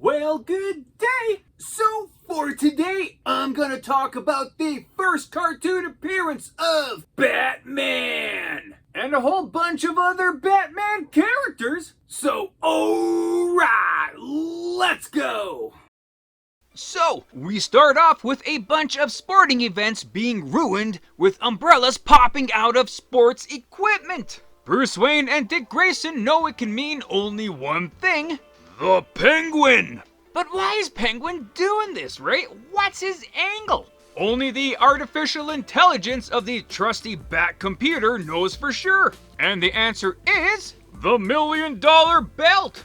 Well, good day. So for today, I'm gonna talk about the first cartoon appearance of Batman and a whole bunch of other Batman characters. So, alright, let's go. So, we start off with a bunch of sporting events being ruined with umbrellas popping out of sports equipment. Bruce Wayne and Dick Grayson know it can mean only one thing: the Penguin. But why is Penguin doing this, right? What's his angle? Only the artificial intelligence of the trusty Bat computer knows for sure. And the answer is the $1 million belt.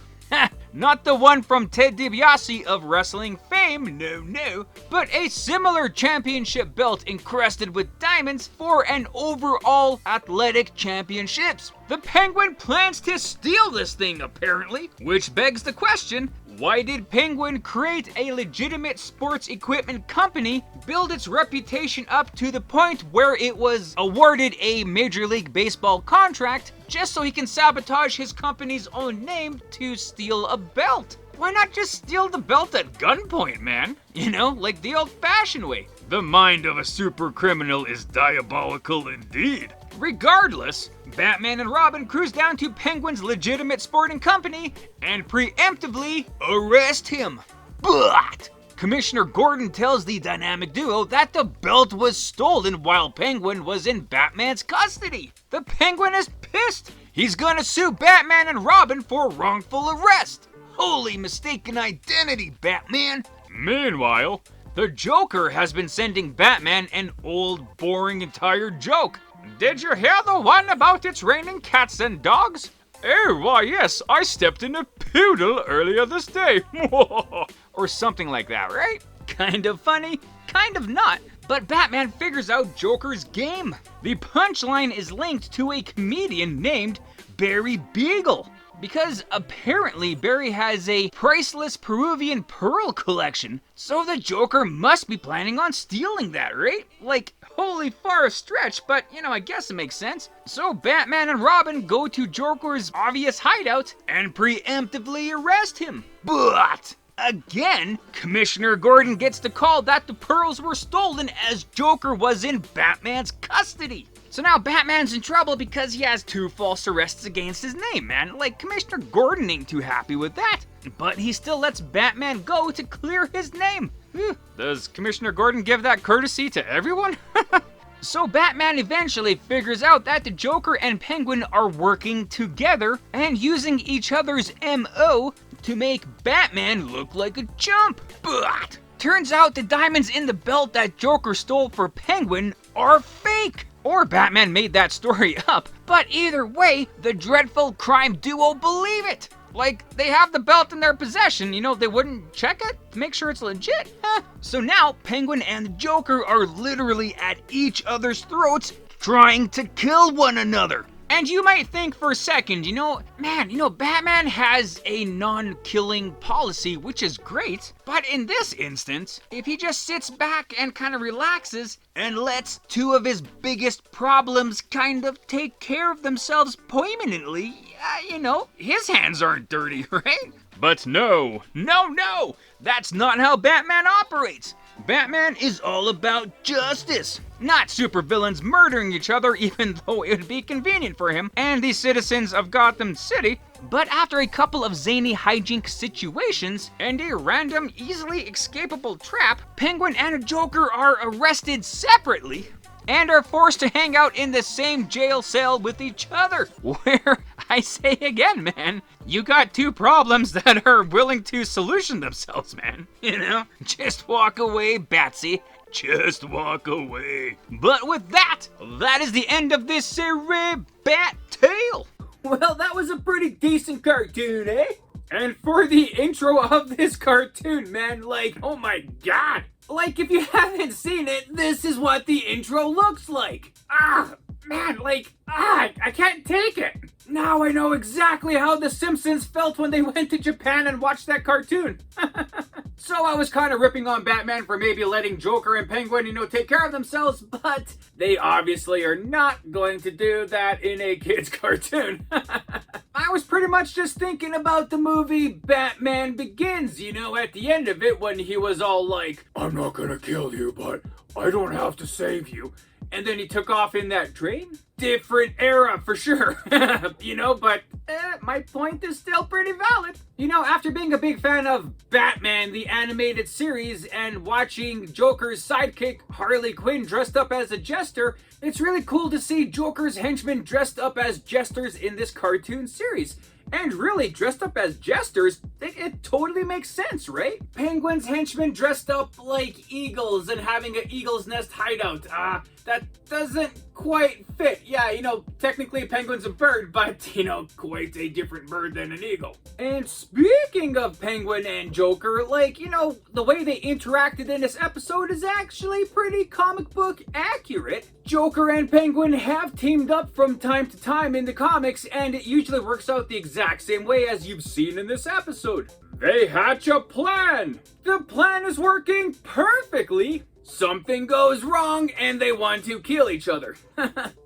Not the one from Ted DiBiase of wrestling fame, no, but a similar championship belt encrusted with diamonds for an overall athletic championships. The Penguin plans to steal this thing apparently, which begs the question, why did Penguin create a legitimate sports equipment company, build its reputation up to the point where it was awarded a Major League Baseball contract, just so he can sabotage his company's own name to steal a belt? Why not just steal the belt at gunpoint, man? You know, like the old-fashioned way. The mind of a super criminal is diabolical indeed. Regardless, Batman and Robin cruise down to Penguin's legitimate sporting company and preemptively arrest him. But Commissioner Gordon tells the dynamic duo that the belt was stolen while Penguin was in Batman's custody. The Penguin is pissed. He's gonna sue Batman and Robin for wrongful arrest. Holy mistaken identity, Batman. Meanwhile, the Joker has been sending Batman an old, boring and tired joke. Did you hear the one about it's raining cats and dogs? Oh, why yes, I stepped in a poodle earlier this day. Or something like that, right? Kind of funny, kind of not. But Batman figures out Joker's game. The punchline is linked to a comedian named Barry Beagle, because apparently Barry has a priceless Peruvian pearl collection, so the Joker must be planning on stealing that, right? Like, holy far a stretch, but you know, I guess it makes sense. So Batman and Robin go to Joker's obvious hideout and preemptively arrest him. But again, Commissioner Gordon gets the call that the pearls were stolen as Joker was in Batman's custody. So now Batman's in trouble because he has 2 false arrests against his name, man. Like, Commissioner Gordon ain't too happy with that. But he still lets Batman go to clear his name. Does Commissioner Gordon give that courtesy to everyone? So Batman eventually figures out that the Joker and Penguin are working together and using each other's MO to make Batman look like a chump. But turns out the diamonds in the belt that Joker stole for Penguin are fake. Or Batman made that story up. But either way, the dreadful crime duo believe it. Like, they have the belt in their possession, you know, they wouldn't check it to make sure it's legit. So now, Penguin and the Joker are literally at each other's throats trying to kill one another. And you might think for a second, Batman has a non-killing policy, which is great. But in this instance, if he just sits back and kind of relaxes and lets 2 of his biggest problems kind of take care of themselves permanently, his hands aren't dirty, right? But no, that's not how Batman operates. Batman is all about justice, not supervillains murdering each other even though it would be convenient for him and the citizens of Gotham City. But after a couple of zany hijink situations and a random, easily escapable trap, Penguin and the Joker are arrested separately and are forced to hang out in the same jail cell with each other. Where, I say again, man, you got 2 problems that are willing to solution themselves, man. Just walk away, Batsy. Just walk away. But with that is the end of this series, Bat Tale. Well, that was a pretty decent cartoon, eh? And for the intro of this cartoon, man, like, oh my god. Like, if you haven't seen it, this is what the intro looks like. I can't take it. Now I know exactly how the Simpsons felt when they went to Japan and watched that cartoon. So I was kind of ripping on Batman for maybe letting Joker and Penguin, take care of themselves, but they obviously are not going to do that in a kid's cartoon. I was pretty much just thinking about the movie Batman Begins, at the end of it when he was all like, I'm not gonna kill you, but I don't have to save you. And then he took off in that train? Different era for sure, but my point is still pretty valid. After being a big fan of Batman, the animated series, and watching Joker's sidekick, Harley Quinn, dressed up as a jester, it's really cool to see Joker's henchmen dressed up as jesters in this cartoon series. And really, dressed up as jesters, it totally makes sense, right? Penguin's henchmen dressed up like eagles and having an eagle's nest hideout. That doesn't quite fit. Yeah, technically Penguin's a bird, but, quite a different bird than an eagle. And speaking of Penguin and Joker, the way they interacted in this episode is actually pretty comic book accurate. Joker and Penguin have teamed up from time to time in the comics, and it usually works out the exact same way as you've seen in this episode. They hatch a plan. The plan is working perfectly. Something goes wrong and they want to kill each other.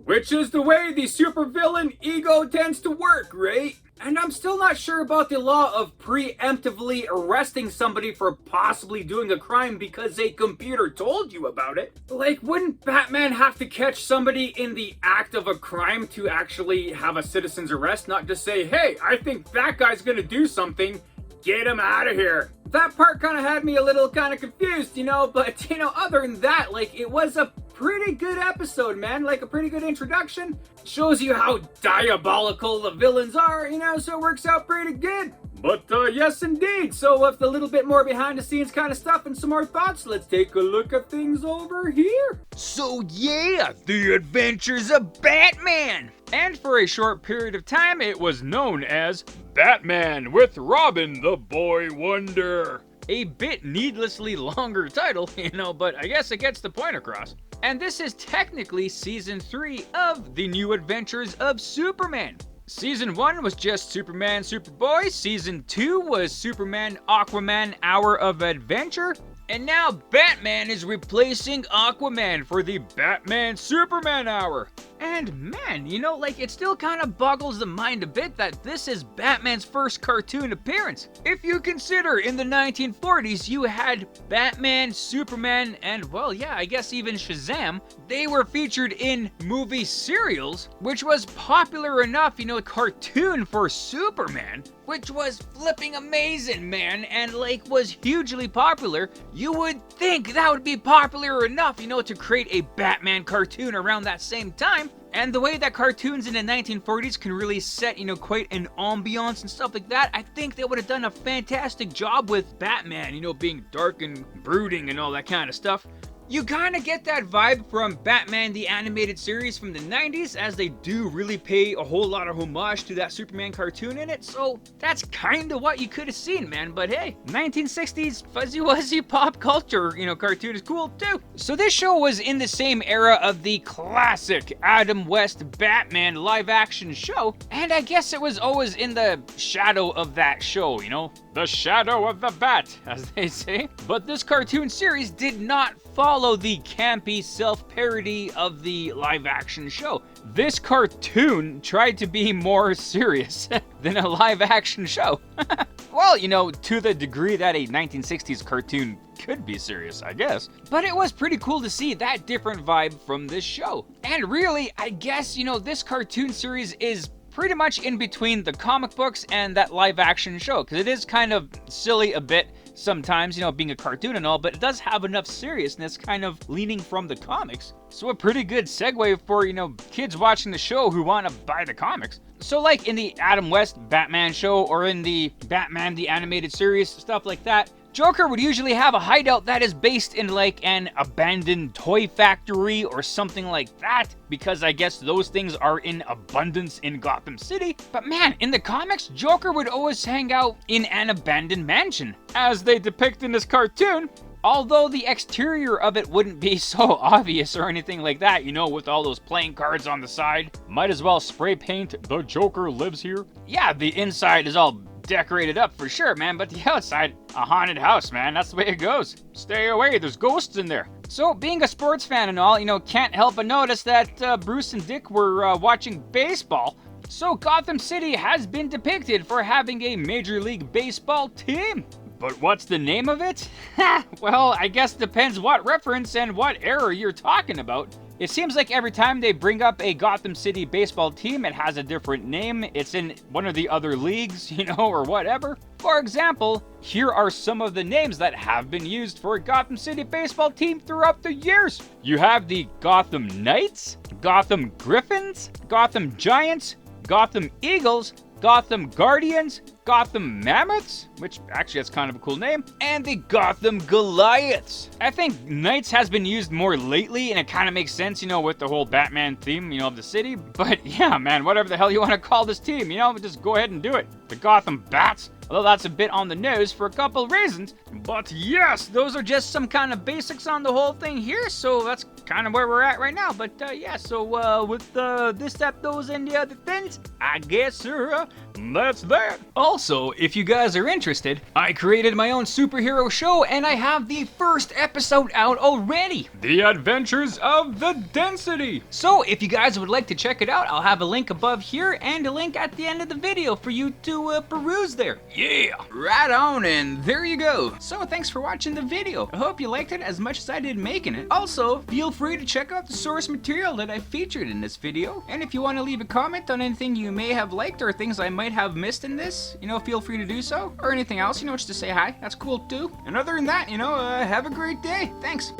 Which is the way the supervillain ego tends to work, right? And I'm still not sure about the law of preemptively arresting somebody for possibly doing a crime because a computer told you about it. Wouldn't Batman have to catch somebody in the act of a crime to actually have a citizen's arrest, not just say, hey, I think that guy's gonna do something, get him out of here. That part kind of had me a little kind of confused, but, other than that, it was a pretty good episode, man. A pretty good introduction. Shows you how diabolical the villains are, so it works out pretty good. But, yes, indeed. So, with a little bit more behind-the-scenes kind of stuff and some more thoughts, let's take a look at things over here. So, yeah, the adventures of Batman! And for a short period of time, it was known as Batman with Robin the Boy Wonder. A bit needlessly longer title, but I guess it gets the point across. And this is technically Season 3 of The New Adventures of Superman. Season 1 was just Superman, Superboy. Season 2 was Superman, Aquaman, Hour of Adventure. And now Batman is replacing Aquaman for the Batman Superman Hour. And man, it still kind of boggles the mind a bit that this is Batman's first cartoon appearance. If you consider in the 1940s you had Batman, Superman, and well, yeah, I guess even Shazam. They were featured in movie serials, which was popular enough, cartoon for Superman, which was flipping amazing, man, and was hugely popular. You would think that would be popular enough, to create a Batman cartoon around that same time. And the way that cartoons in the 1940s can really set, quite an ambiance and stuff like that, I think they would have done a fantastic job with Batman, being dark and brooding and all that kind of stuff. You kind of get that vibe from Batman the Animated Series from the 90s, as they do really pay a whole lot of homage to that Superman cartoon in it, so that's kind of what you could have seen, man. But hey, 1960s fuzzy wuzzy pop culture, cartoon is cool too. So this show was in the same era of the classic Adam West Batman live action show, and I guess it was always in the shadow of that show, the shadow of the bat, as they say. But this cartoon series did not follow the campy self-parody of the live-action show. This cartoon tried to be more serious than a live-action show. Well, to the degree that a 1960s cartoon could be serious, I guess. But it was pretty cool to see that different vibe from this show. And really, I guess, this cartoon series is pretty much in between the comic books and that live-action show, because it is kind of silly a bit sometimes, being a cartoon and all, but it does have enough seriousness kind of leaning from the comics. So a pretty good segue for, kids watching the show who want to buy the comics. So like in the Adam West Batman show or in the Batman the Animated Series, stuff like that, Joker would usually have a hideout that is based in an abandoned toy factory or something like that, because I guess those things are in abundance in Gotham City. But man, in the comics, Joker would always hang out in an abandoned mansion, as they depict in this cartoon. Although the exterior of it wouldn't be so obvious or anything like that, with all those playing cards on the side. Might as well spray paint "The Joker lives here." Yeah, the inside is all decorated up for sure, man, but the outside, a haunted house, man. That's the way it goes. Stay away, there's ghosts in there. So, being a sports fan and all, can't help but notice that Bruce and Dick were watching baseball. So, Gotham City has been depicted for having a Major League Baseball team. But what's the name of it? Well, I guess depends what reference and what era you're talking about. It seems like every time they bring up a Gotham City baseball team, it has a different name. It's in one of the other leagues, or whatever. For example, here are some of the names that have been used for a Gotham City baseball team throughout the years. You have the Gotham Knights, Gotham Griffins, Gotham Giants, Gotham Eagles, Gotham Guardians, Gotham Mammoths, which actually that's kind of a cool name, and the Gotham Goliaths. I think Knights has been used more lately, and it kind of makes sense, with the whole Batman theme, of the city. But yeah, man, whatever the hell you want to call this team, just go ahead and do it. The Gotham Bats, although that's a bit on the nose for a couple reasons. But yes, those are just some kind of basics on the whole thing here, so that's kind of where we're at right now. But yeah, so with this, that, those, and the other things, I guess, that's that. Also, if you guys are interested, I created my own superhero show and I have the first episode out already. The Adventures of the Density. So if you guys would like to check it out, I'll have a link above here and a link at the end of the video for you to peruse there. Yeah, right on, and there you go. So thanks for watching the video. I hope you liked it as much as I did making it. Also, feel free to check out the source material that I featured in this video. And if you want to leave a comment on anything you may have liked or things I might have missed in this, feel free to do so. Or anything else, just to say hi. That's cool too. And other than that, have a great day. Thanks.